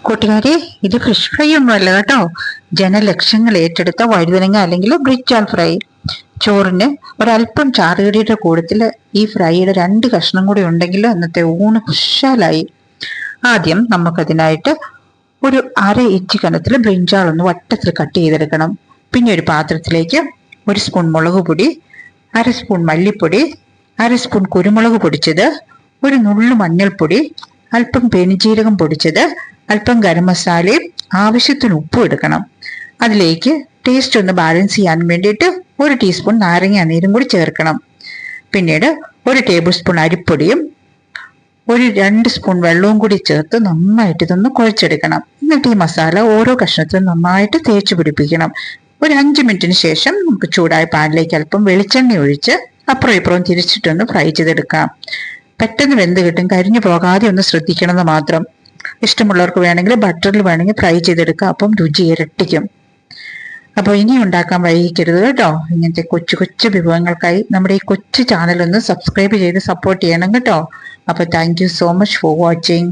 കൂട്ടുകാരെ, ഇത് fish fry ഒന്നുമല്ല കേട്ടോ. ജനലക്ഷങ്ങൾ ഏറ്റെടുത്ത വഴുതനങ്ങ അല്ലെങ്കിൽ ബ്രിഞ്ചാൾ ഫ്രൈ. ചോറിന് ഒരല്പം ചാറുകടിയുടെ കൂട്ടത്തിൽ ഈ ഫ്രൈയുടെ 2 കഷ്ണം കൂടി ഉണ്ടെങ്കിൽ അന്നത്തെ ഊണ് കുശാലായി. ആദ്യം നമുക്കതിനായിട്ട് ഒരു 1/2 ഇഞ്ച് കനത്തിൽ ബ്രിഞ്ചാൾ ഒന്ന് വട്ടത്തിൽ കട്ട് ചെയ്തെടുക്കണം. പിന്നെ ഒരു പാത്രത്തിലേക്ക് 1 സ്പൂൺ മുളക് പൊടി, 1/2 സ്പൂൺ മല്ലിപ്പൊടി, 1/2 സ്പൂൺ കുരുമുളക് പൊടിച്ചത്, ഒരു നുള്ളു മഞ്ഞൾപ്പൊടി, അല്പം പെരുംജീരകം പൊടിച്ചത്, അല്പം ഗരം മസാലയും ആവശ്യത്തിന് ഉപ്പും എടുക്കണം. അതിലേക്ക് ടേസ്റ്റ് ഒന്ന് ബാലൻസ് ചെയ്യാൻ വേണ്ടിയിട്ട് 1 ടീസ്പൂൺ നാരങ്ങ നീരും കൂടി ചേർക്കണം. പിന്നീട് 1 ടേബിൾ സ്പൂൺ അരിപ്പൊടിയും 2 സ്പൂൺ വെള്ളവും കൂടി ചേർത്ത് നന്നായിട്ട് ഇതൊന്ന് കുഴച്ചെടുക്കണം. എന്നിട്ട് ഈ മസാല ഓരോ കഷ്ണത്തിലും നന്നായിട്ട് തേച്ച് പിടിപ്പിക്കണം. ഒരു 5 മിനിറ്റിന് ശേഷം നമുക്ക് ചൂടായ പാനിലേക്ക് അല്പം വെളിച്ചെണ്ണ ഒഴിച്ച് അപ്പുറം ഇപ്പുറം തിരിച്ചിട്ടൊന്ന് ഫ്രൈ ചെയ്തെടുക്കാം. പെട്ടെന്ന് വെന്ത് കിട്ടും, കരിഞ്ഞു പോകാതെ ഒന്ന് ശ്രദ്ധിക്കണമെന്ന് മാത്രം. ഇഷ്ടമുള്ളവർക്ക് വേണമെങ്കിൽ ബട്ടറിൽ വേണമെങ്കിൽ ഫ്രൈ ചെയ്തെടുക്കാം, അപ്പം രുചി ഇരട്ടിക്കും. അപ്പോൾ ഇനി ഉണ്ടാക്കാൻ വൈകിക്കരുത് കേട്ടോ. ഇങ്ങനത്തെ കൊച്ചു കൊച്ചു വിഭവങ്ങൾക്കായി നമ്മുടെ ഈ കൊച്ചു ചാനൽ ഒന്ന് സബ്സ്ക്രൈബ് ചെയ്ത് സപ്പോർട്ട് ചെയ്യണം കേട്ടോ. അപ്പോൾ thank you so much for watching.